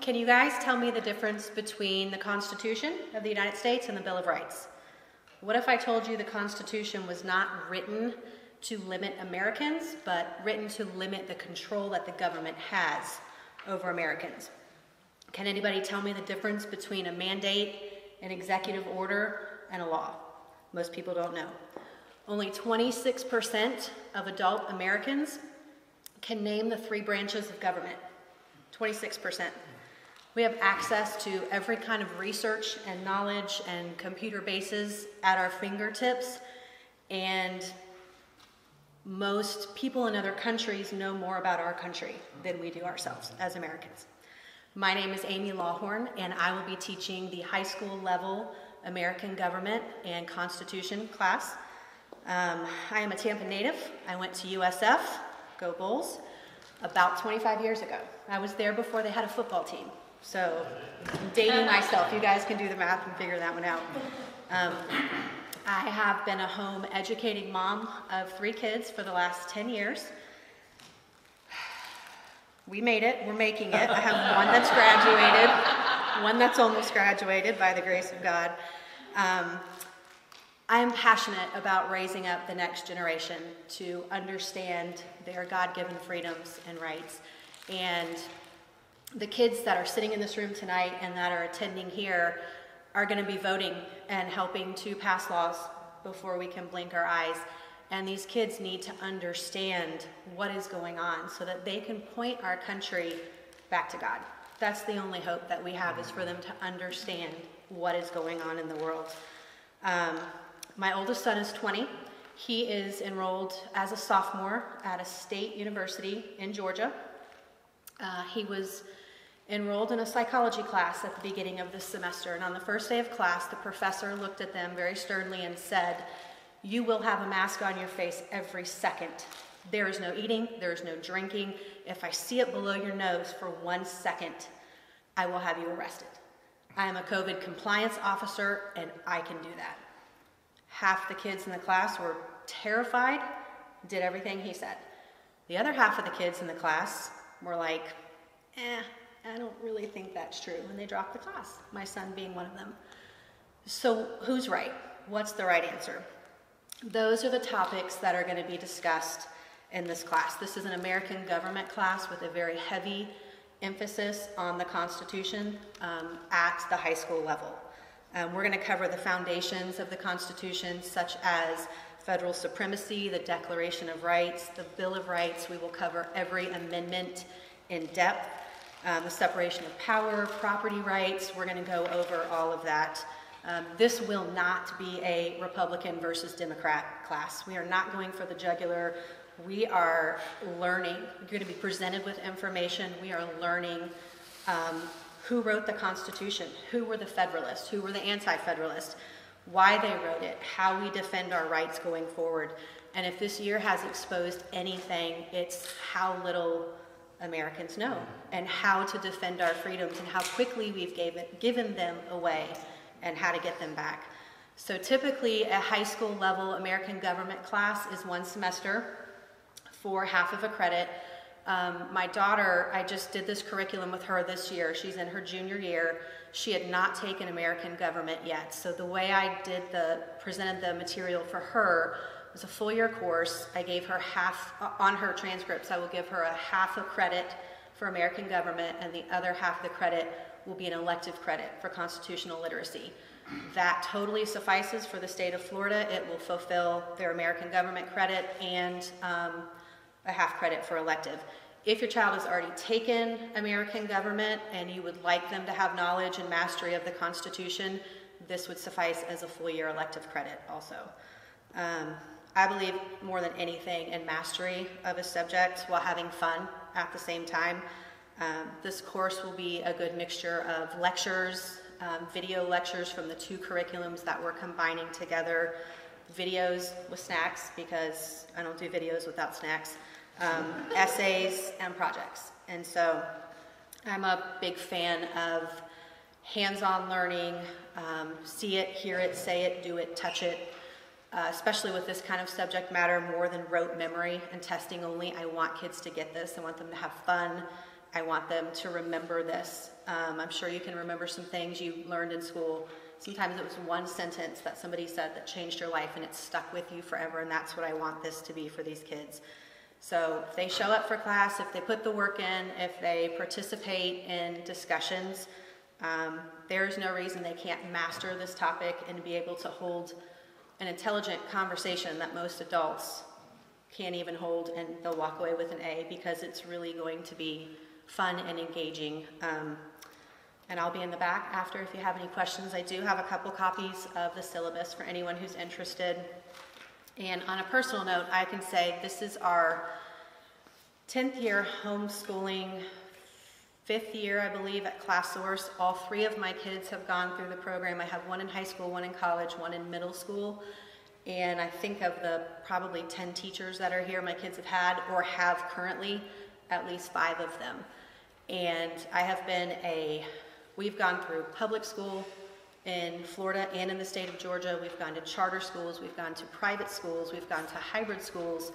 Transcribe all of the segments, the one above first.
Can you guys tell me the difference between the Constitution of the United States and the Bill of Rights? What if I told you the Constitution was not written to limit Americans, but written to limit the control that the government has over Americans? Can anybody tell me the difference between a mandate, an executive order, and a law? Most people don't know. Only 26% of adult Americans can name the 3 branches of government. 26%. We have access to every kind of research and knowledge and computer bases at our fingertips, and most people in other countries know more about our country than we do ourselves as Americans. My name is Amy Lawhorn, and I will be teaching the high school level American Government and Constitution class. I am a Tampa native. I went to USF, go Bulls, about 25 years ago. I was there before they had a football team. So I'm dating myself. You guys can do the math and figure that one out. I have been a home educating mom of 3 kids for the last 10 years. We made it. We're making it. I have one that's graduated, one that's almost graduated by the grace of God. I am passionate about raising up the next generation to understand their God-given freedoms and rights. And the kids that are sitting in this room tonight and that are attending here are going to be voting and helping to pass laws before we can blink our eyes. And these kids need to understand what is going on so that they can point our country back to God. That's the only hope that we have, is for them to understand what is going on in the world. My oldest son is 20. He is enrolled as a sophomore at a state university in Georgia. He was enrolled in a psychology class at the beginning of this semester, and on the first day of class, the professor looked at them very sternly and said, "You will have a mask on your face every second. There is no eating, there is no drinking. If I see it below your nose for 1 second, I will have you arrested. I am a COVID compliance officer, and I can do that." Half the kids in the class were terrified, did everything he said. The other half of the kids in the class were like, I don't really think that's true, and they dropped the class, my son being one of them. So who's right? What's the right answer? Those are the topics that are going to be discussed in this class. This is an American government class with a very heavy emphasis on the Constitution at the high school level. We're going to cover the foundations of the Constitution, such as federal supremacy, the Declaration of Rights, the Bill of Rights. We will cover every amendment in depth, the separation of power, property rights. We're going to go over all of that. This will not be a Republican versus Democrat class. We are not going for the jugular. We are learning. We're going to be presented with information. We are learning who wrote the Constitution, who were the Federalists, who were the Anti-Federalists, why they wrote it, how we defend our rights going forward. And if this year has exposed anything, it's how little Americans know and how to defend our freedoms and how quickly we've given them away and how to get them back. So typically a high school level American government class is 1 semester for half of a credit. My daughter, I just did this curriculum with her this year. She's in her junior year. She had not taken American government yet. So the way I presented the material for her was a full year course. I gave her half, on her transcripts, I will give her a half a credit for American government, and the other half of the credit will be an elective credit for constitutional literacy. That totally suffices for the state of Florida. It will fulfill their American government credit and a half credit for elective. If your child has already taken American government and you would like them to have knowledge and mastery of the Constitution, this would suffice as a full year elective credit also. I believe more than anything in mastery of a subject while having fun at the same time. This course will be a good mixture of lectures, video lectures from the 2 curriculums that we're combining together, videos with snacks, because I don't do videos without snacks, essays, and projects. And so I'm a big fan of hands-on learning, see it, hear it, say it, do it, touch it, especially with this kind of subject matter, more than rote memory and testing only. I want kids to get this. I want them to have fun I want them to remember this. I'm sure you can remember some things you learned in school. Sometimes it was one sentence that somebody said that changed your life and it stuck with you forever, and that's what I want this to be for these kids. So if they show up for class, if they put the work in, if they participate in discussions, there's no reason they can't master this topic and be able to hold an intelligent conversation that most adults can't even hold, and they'll walk away with an A because it's really going to be fun and engaging. And I'll be in the back after if you have any questions. I do have a couple copies of the syllabus for anyone who's interested. And on a personal note, I can say this is our 10th year homeschooling, 5th year, I believe, at ClassSource. All 3 of my kids have gone through the program. I have one in high school, one in college, one in middle school. And I think of the probably 10 teachers that are here my kids have had or have currently, at least 5 of them. And we've gone through public school in Florida and in the state of Georgia. We've gone to charter schools, we've gone to private schools, we've gone to hybrid schools.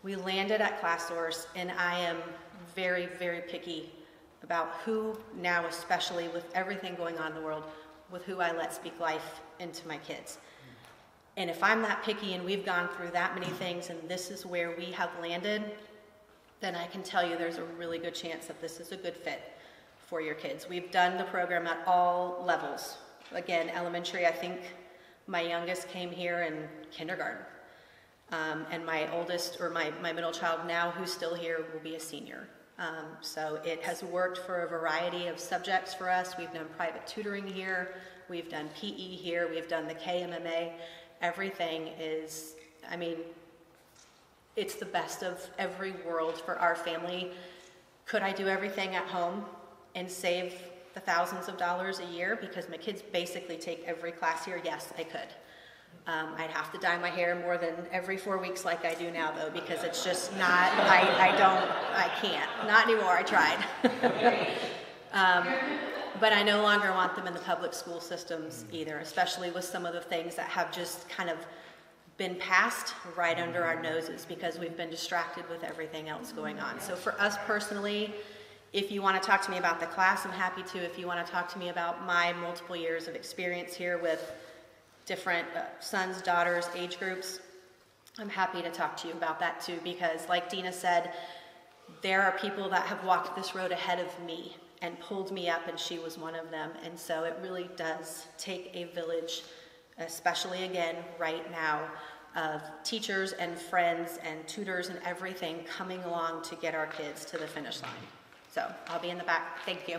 We landed at ClassSource, and I am very, very picky about who now, especially with everything going on in the world, with who I let speak life into my kids. And if I'm that picky and we've gone through that many things and this is where we have landed, then I can tell you there's a really good chance that this is a good fit for your kids. We've done the program at all levels. Again, elementary, I think my youngest came here in kindergarten. And my oldest, or my middle child now, who's still here, will be a senior. So it has worked for a variety of subjects for us. We've done private tutoring here. We've done PE here. We've done the KMMA. Everything is, I mean, it's the best of every world for our family. Could I do everything at home and save the thousands of dollars a year because my kids basically take every class here? Yes, I could. I'd have to dye my hair more than every 4 weeks like I do now, though, because it's just not, I can't. Not anymore, I tried. But I no longer want them in the public school systems either, especially with some of the things that have just kind of been passed right under our noses because we've been distracted with everything else going on. So for us personally, if you want to talk to me about the class, I'm happy to. If you want to talk to me about my multiple years of experience here with different sons, daughters, age groups, I'm happy to talk to you about that too, because like Dina said, there are people that have walked this road ahead of me and pulled me up, and she was one of them. And so it really does take a village, especially again right now, of teachers and friends and tutors and everything coming along to get our kids to the finish line. So I'll be in the back. Thank you.